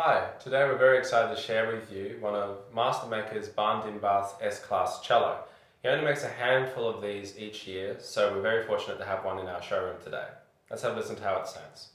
Hi, today we're very excited to share with you one of Mastermaker's Bernd Dimbath S CLASS cello. He only makes a handful of these each year, so we're very fortunate to have one in our showroom today. Let's have a listen to how it sounds.